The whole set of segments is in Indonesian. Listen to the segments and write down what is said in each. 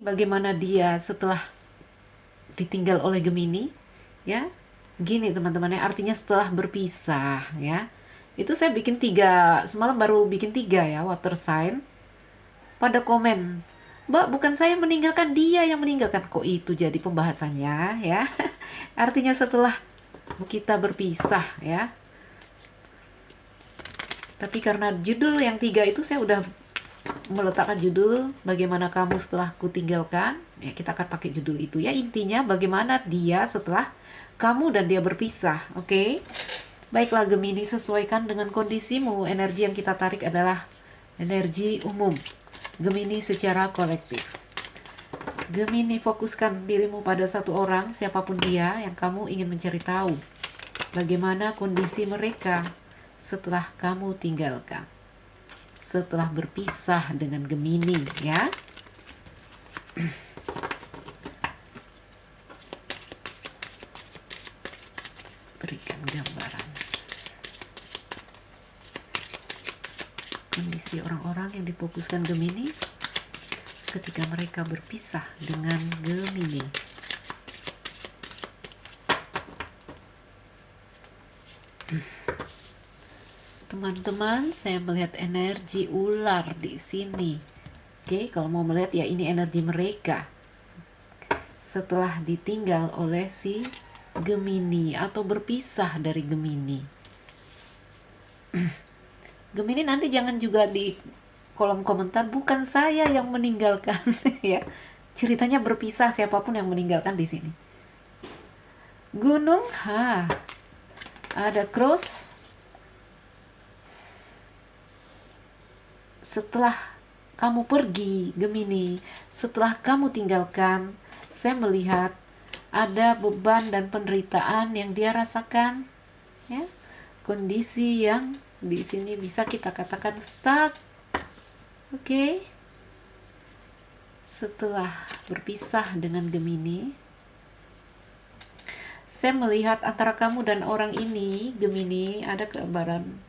bagaimana dia setelah ditinggal oleh Gemini, ya. Gini teman-teman ya, artinya setelah berpisah ya. Itu saya bikin 3, semalam baru bikin 3 ya, water sign. Pada komen, Mbak, bukan saya meninggalkan, dia yang meninggalkan. Kok itu jadi pembahasannya ya. Artinya setelah kita berpisah ya. Tapi karena judul yang 3 itu saya udah meletakkan judul bagaimana kamu setelah kutinggalkan, ya kita akan pakai judul itu ya. Intinya bagaimana dia setelah kamu dan dia berpisah. Oke. Baiklah Gemini, sesuaikan dengan kondisimu. Energi yang kita tarik adalah energi umum Gemini secara kolektif. Gemini, fokuskan dirimu pada satu orang, siapapun dia, yang kamu ingin mencari tahu bagaimana kondisi mereka setelah kamu tinggalkan, setelah berpisah dengan Gemini ya. Berikan gambaran kondisi orang-orang yang difokuskan Gemini ketika mereka berpisah dengan Gemini. Teman-teman, saya melihat energi ular di sini. Oke, kalau mau melihat ya ini energi mereka setelah ditinggal oleh si Gemini atau berpisah dari Gemini. Gemini, nanti jangan juga di kolom komentar bukan saya yang meninggalkan ya. Ceritanya berpisah, siapapun yang meninggalkan di sini. Gunung, ada cross. Setelah kamu pergi Gemini, setelah kamu tinggalkan, saya melihat ada beban dan penderitaan yang dia rasakan ya. Kondisi yang di sini bisa kita katakan stuck. Oke. Setelah berpisah dengan Gemini, saya melihat antara kamu dan orang ini Gemini ada gambaran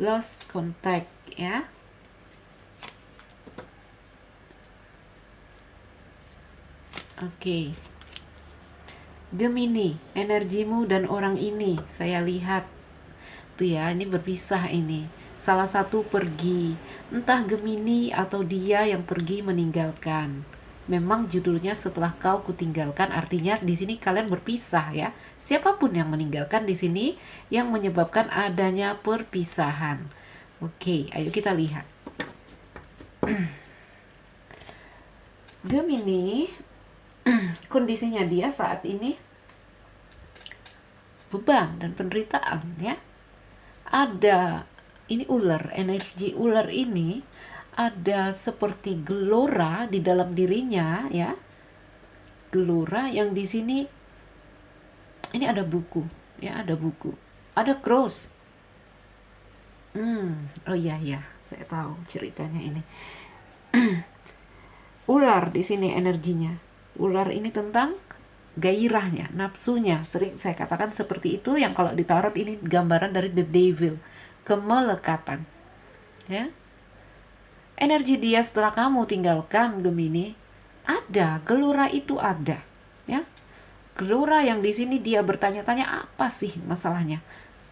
lost contact ya. Oke. Gemini, energimu dan orang ini saya lihat tuh ya, ini berpisah ini. Salah satu pergi, entah Gemini atau dia yang pergi meninggalkan. Memang judulnya setelah kau kutinggalkan, artinya di sini kalian berpisah ya. Siapapun yang meninggalkan di sini yang menyebabkan adanya perpisahan. Oke, ayo kita lihat. Gemini, kondisinya dia saat ini beban dan penderitaan ya. Ada ini ular, energi ular ini ada seperti gelora di dalam dirinya ya. Gelora yang di sini ini ada buku ya, ada buku. Ada cross. Oh iya ya, saya tahu ceritanya ini. Ular di sini energinya. Ular ini tentang gairahnya, nafsunya. Sering saya katakan seperti itu, yang kalau di tarot ini gambaran dari the devil, kemelekatan. Ya. Energi dia setelah kamu tinggalkan Gemini, ada, gelora itu ada, ya. Gelora yang di sini dia bertanya-tanya apa sih masalahnya?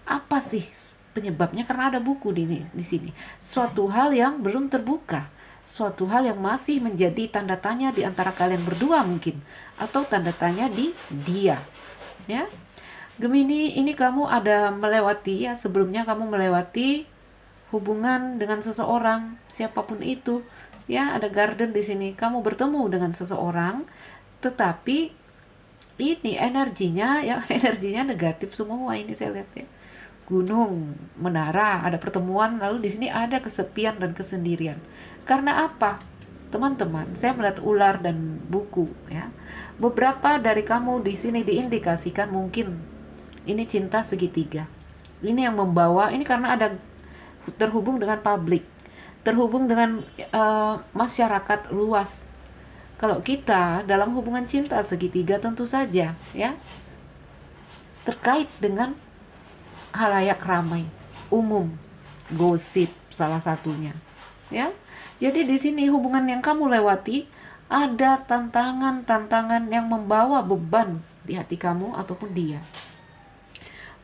Apa sih penyebabnya? Karena ada buku di sini. Suatu hal yang belum terbuka. Suatu hal yang masih menjadi tanda tanya di antara kalian berdua mungkin, atau tanda tanya di dia ya. Gemini, ini kamu ada melewati ya, sebelumnya kamu melewati hubungan dengan seseorang, siapapun itu ya. Ada garden di sini, kamu bertemu dengan seseorang, tetapi ini energinya ya energinya negatif semua ini saya lihat ya. Gunung, menara, ada pertemuan, lalu di sini ada kesepian dan kesendirian. Karena apa? Teman-teman, saya melihat ular dan buku ya. Beberapa dari kamu di sini diindikasikan mungkin ini cinta segitiga. Ini yang membawa, ini karena ada terhubung dengan publik, terhubung dengan masyarakat luas. Kalau kita dalam hubungan cinta segitiga tentu saja ya terkait dengan halayak ramai, umum, gosip salah satunya, ya. Jadi di sini hubungan yang kamu lewati ada tantangan-tantangan yang membawa beban di hati kamu ataupun dia.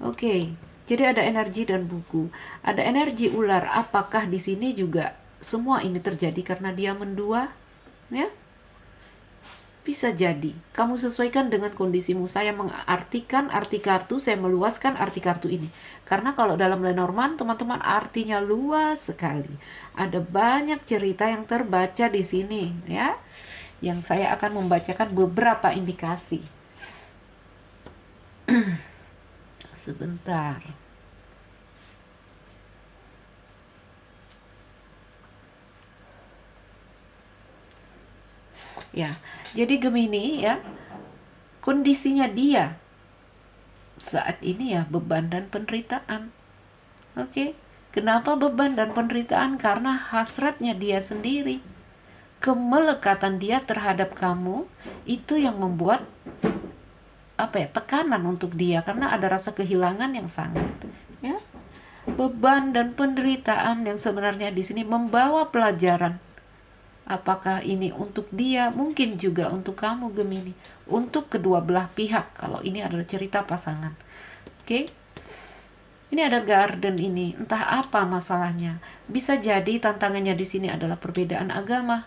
Oke, jadi ada energi dan buku. Ada energi ular. Apakah di sini juga semua ini terjadi karena dia mendua? Ya, bisa jadi. Kamu sesuaikan dengan kondisimu. Saya mengartikan arti kartu, saya meluaskan arti kartu ini. Karena kalau dalam Lenormand, teman-teman, artinya luas sekali. Ada banyak cerita yang terbaca di sini, ya. Yang saya akan membacakan beberapa indikasi. Sebentar. Ya, jadi Gemini ya, kondisinya dia saat ini ya beban dan penderitaan. Oke, kenapa beban dan penderitaan? Karena hasratnya dia sendiri. Kemelekatan dia terhadap kamu itu yang membuat tekanan untuk dia, karena ada rasa kehilangan yang sangat, ya. Beban dan penderitaan yang sebenarnya di sini membawa pelajaran. Apakah ini untuk dia? Mungkin juga untuk kamu Gemini, untuk kedua belah pihak kalau ini adalah cerita pasangan. Oke. Ini ada garden ini, entah apa masalahnya. Bisa jadi tantangannya di sini adalah perbedaan agama.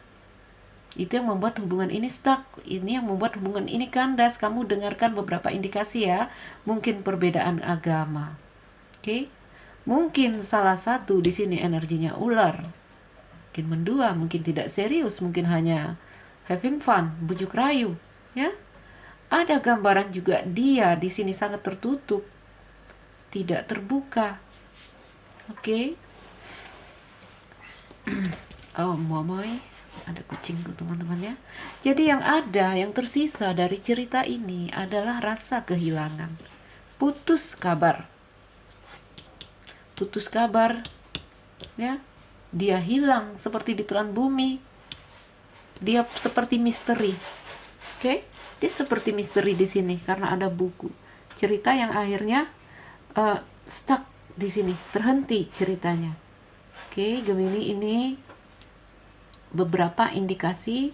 Itu yang membuat hubungan ini stuck. Ini yang membuat hubungan ini kandas. Kamu dengarkan beberapa indikasi ya. Mungkin perbedaan agama. Oke. Mungkin salah satu di sini energinya ular. Mungkin mendua, mungkin tidak serius, mungkin hanya having fun, bujuk rayu, ya. Ada gambaran juga dia di sini sangat tertutup. Tidak terbuka. Oke. Oh, momoy. Ada kucingku teman-teman ya. Jadi yang tersisa dari cerita ini adalah rasa kehilangan. Putus kabar. Putus kabar. Ya. Dia hilang seperti ditelan bumi. Dia seperti misteri. Oke? Dia seperti misteri di sini karena ada buku. Cerita yang akhirnya stuck di sini, terhenti ceritanya. Oke, Gemini ini beberapa indikasi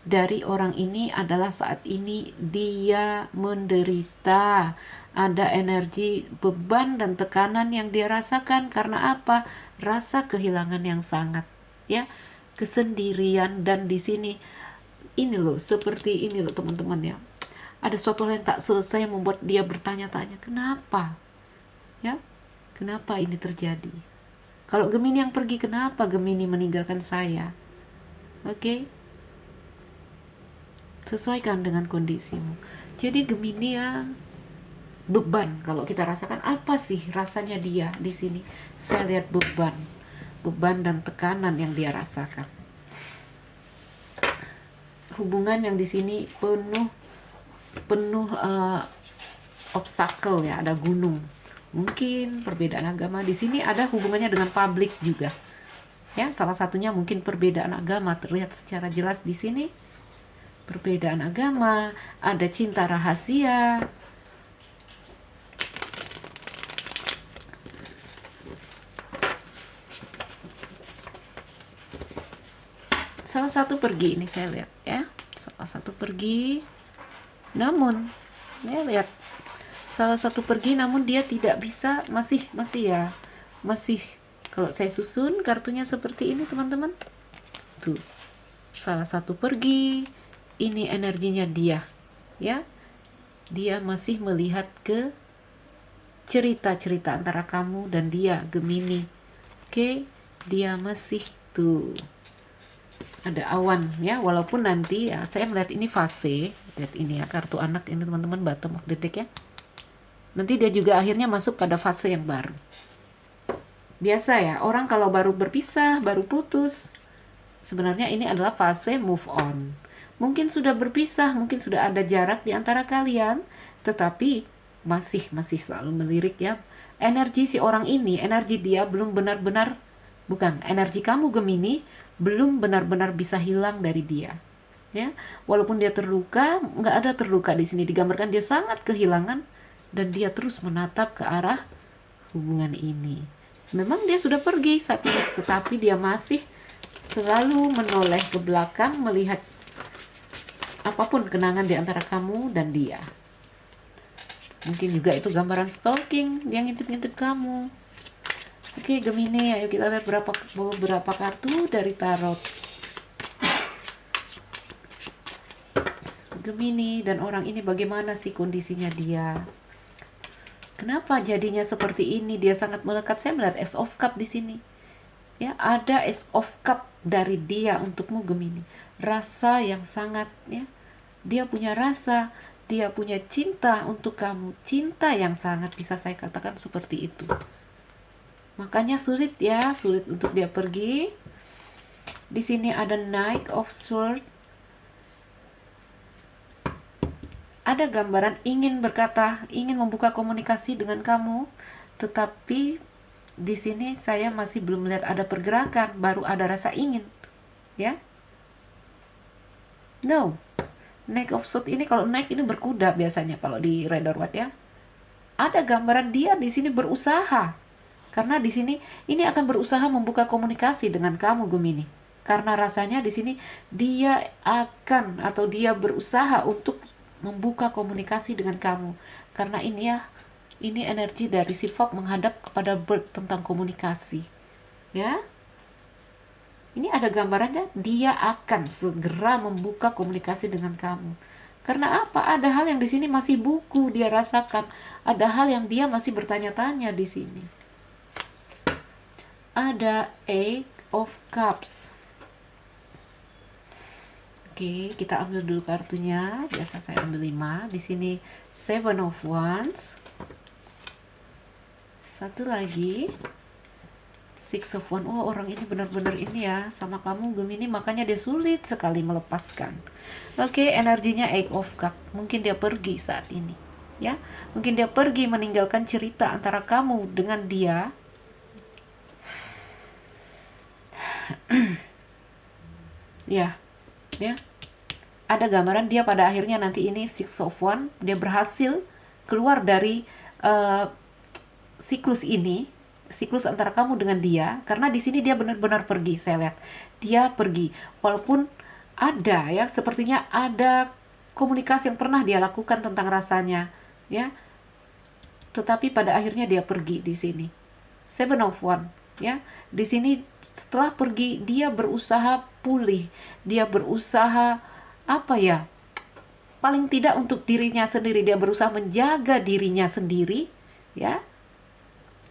dari orang ini adalah saat ini dia menderita. Ada energi beban dan tekanan yang dia rasakan karena apa? Rasa kehilangan yang sangat, ya, kesendirian. Dan di sini ini loh, seperti ini loh teman-teman ya. Ada suatu hal yang tak selesai yang membuat dia bertanya-tanya, kenapa? Ya, kenapa ini terjadi? Kalau Gemini yang pergi, kenapa Gemini meninggalkan saya? Oke. Sesuaikan dengan kondisimu. Jadi Gemini ya, beban kalau kita rasakan, apa sih rasanya dia di sini? Saya lihat beban dan tekanan yang dia rasakan. Hubungan yang di sini penuh obstacle ya, ada gunung. Mungkin perbedaan agama di sini ada hubungannya dengan publik juga. Ya, salah satunya mungkin perbedaan agama terlihat secara jelas di sini. Perbedaan agama, ada cinta rahasia. Salah satu pergi, ini saya lihat ya. Salah satu pergi. Namun, saya lihat salah satu pergi namun dia tidak bisa, masih kalau saya susun kartunya seperti ini teman-teman. Tuh. Salah satu pergi, ini energinya dia. Ya. Dia masih melihat ke cerita-cerita antara kamu dan dia, Gemini. Oke, dia masih tuh. Ada awan ya, walaupun nanti ya saya melihat ini fase. Lihat ini ya, kartu anak ini teman-teman, bottom of the deck ya. Nanti dia juga akhirnya masuk pada fase yang baru. Biasa ya, orang kalau baru berpisah, baru putus, sebenarnya ini adalah fase move on. Mungkin sudah berpisah, mungkin sudah ada jarak di antara kalian, tetapi masih selalu melirik ya. Energi si orang ini, energi dia belum benar-benar, bukan, energi kamu Gemini belum benar-benar bisa hilang dari dia. Ya, walaupun dia terluka, nggak ada terluka di sini, digambarkan dia sangat kehilangan dan dia terus menatap ke arah hubungan ini. Memang dia sudah pergi saat ini, tetapi dia masih selalu menoleh ke belakang melihat apapun kenangan di antara kamu dan dia. Mungkin juga itu gambaran stalking, dia ngintip-ngintip kamu. Oke, Gemini, ayo kita lihat beberapa kartu dari tarot. Gemini dan orang ini bagaimana sih kondisinya dia? Kenapa jadinya seperti ini? Dia sangat melekat. Saya melihat Ace of Cup di sini. Ya, ada Ace of Cup dari dia untukmu, Gemini. Rasa yang sangat, ya. Dia punya rasa, dia punya cinta untuk kamu. Cinta yang sangat, bisa saya katakan seperti itu. Makanya sulit untuk dia pergi. Di sini ada Knight of Swords. Ada gambaran ingin berkata, ingin membuka komunikasi dengan kamu, tetapi di sini saya masih belum melihat ada pergerakan, baru ada rasa ingin, ya. No, Knight of Swords ini, kalau naik ini berkuda biasanya kalau di Rider Waite, ya. Ada gambaran dia di sini berusaha, karena di sini ini akan berusaha membuka komunikasi dengan kamu, Gemini. Karena rasanya di sini dia akan atau dia berusaha untuk membuka komunikasi dengan kamu. Karena ini, ya, ini energi dari si Fox menghadap kepada Bird tentang komunikasi, ya. Ini ada gambarannya, dia akan segera membuka komunikasi dengan kamu. Karena apa? Ada hal yang di sini masih buku dia rasakan. Ada hal yang dia masih bertanya-tanya di sini. Ada Eight of Cups. Oke, kita ambil dulu kartunya. Biasa saya ambil 5. Di sini Seven of Wands. Satu lagi Six of Wands. Oh, orang ini benar-benar ini ya sama kamu, Gemini, makanya dia sulit sekali melepaskan. Oke, energinya Eight of Cups. Mungkin dia pergi saat ini, ya. Mungkin dia pergi meninggalkan cerita antara kamu dengan dia. Ya. Ya, ada gambaran dia pada akhirnya nanti ini Six of Wands, dia berhasil keluar dari siklus ini, siklus antara kamu dengan dia, karena di sini dia benar-benar pergi. Saya lihat dia pergi, walaupun ada, ya, sepertinya ada komunikasi yang pernah dia lakukan tentang rasanya, ya, tetapi pada akhirnya dia pergi di sini. Seven of Wands, ya, di sini setelah pergi dia berusaha pulih, dia berusaha apa ya, paling tidak untuk dirinya sendiri, dia berusaha menjaga dirinya sendiri, ya,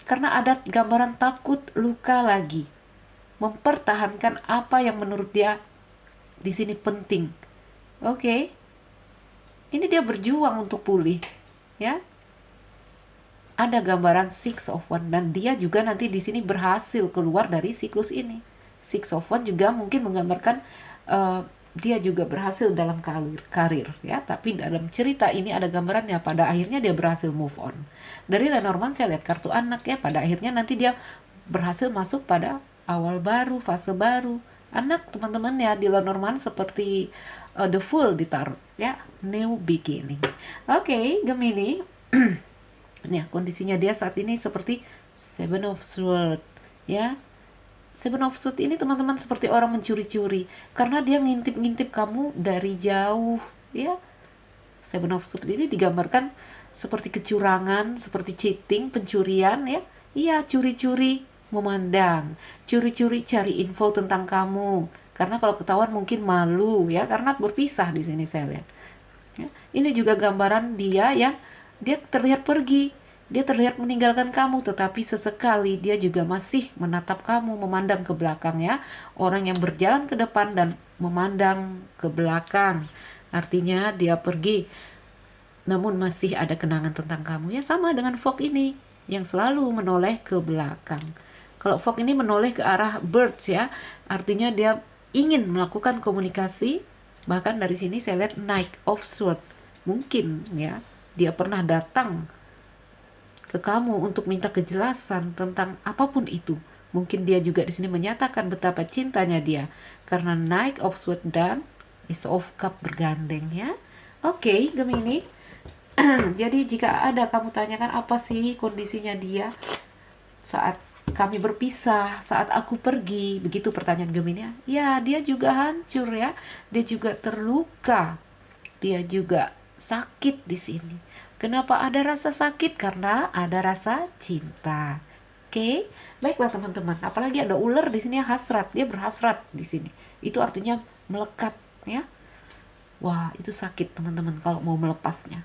karena ada gambaran takut luka lagi, mempertahankan apa yang menurut dia di sini penting. Oke, ini dia berjuang untuk pulih, ya. Ada gambaran Six of Wands dan dia juga nanti di sini berhasil keluar dari siklus ini. Six of Wands juga mungkin menggambarkan dia juga berhasil dalam karir, ya. Tapi dalam cerita ini ada gambarannya pada akhirnya dia berhasil move on. Dari Lenormand saya lihat kartu anak, ya, pada akhirnya nanti dia berhasil masuk pada awal baru, fase baru. Anak, teman-teman, ya, di Lenormand seperti The Fool di tarot, ya, new beginning. Oke, Gemini. Nah, kondisinya dia saat ini seperti Seven of Swords, ya. Seven of Swords ini, teman-teman, seperti orang mencuri-curi karena dia ngintip-ngintip kamu dari jauh, ya. Seven of Swords ini digambarkan seperti kecurangan, seperti cheating, pencurian, ya. Iya, curi-curi memandang, curi-curi cari info tentang kamu. Karena kalau ketahuan mungkin malu, ya, karena berpisah di sini saya lihat. Ya. Ini juga gambaran dia, ya. Dia terlihat pergi, dia terlihat meninggalkan kamu, tetapi sesekali dia juga masih menatap kamu, memandang ke belakang, ya. Orang yang berjalan ke depan dan memandang ke belakang. Artinya dia pergi, namun masih ada kenangan tentang kamu, ya. Sama dengan Fox ini, yang selalu menoleh ke belakang. Kalau Fox ini menoleh ke arah Birds, ya, artinya dia ingin melakukan komunikasi. Bahkan dari sini saya lihat Knight of Swords. Mungkin, ya, dia pernah datang ke kamu untuk minta kejelasan tentang apapun itu. Mungkin dia juga di sini menyatakan betapa cintanya dia karena Knight of Swords dan Ace of Cup bergandeng, ya. Oke, Gemini. Jadi jika ada kamu tanyakan apa sih kondisinya dia saat kami berpisah, saat aku pergi, begitu pertanyaan Gemini, ya, dia juga hancur, ya. Dia juga terluka. dia juga sakit di sini. Kenapa ada rasa sakit? Karena ada rasa cinta. Oke, baiklah teman-teman. Apalagi ada ular di sini hasrat, dia berhasrat di sini. Itu artinya melekat, ya. Wah, itu sakit teman-teman kalau mau melepasnya.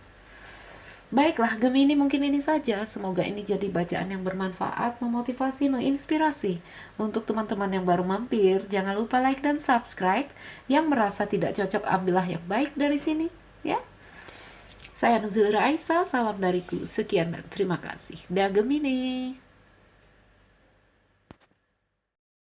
Baiklah, Gemini mungkin ini saja. Semoga ini jadi bacaan yang bermanfaat, memotivasi, menginspirasi. Untuk teman-teman yang baru mampir, jangan lupa like dan subscribe. Yang merasa tidak cocok, ambillah yang baik dari sini, ya. Saya Nuzul Raisa, salam dariku. Sekian dan terima kasih. Dah Gemini.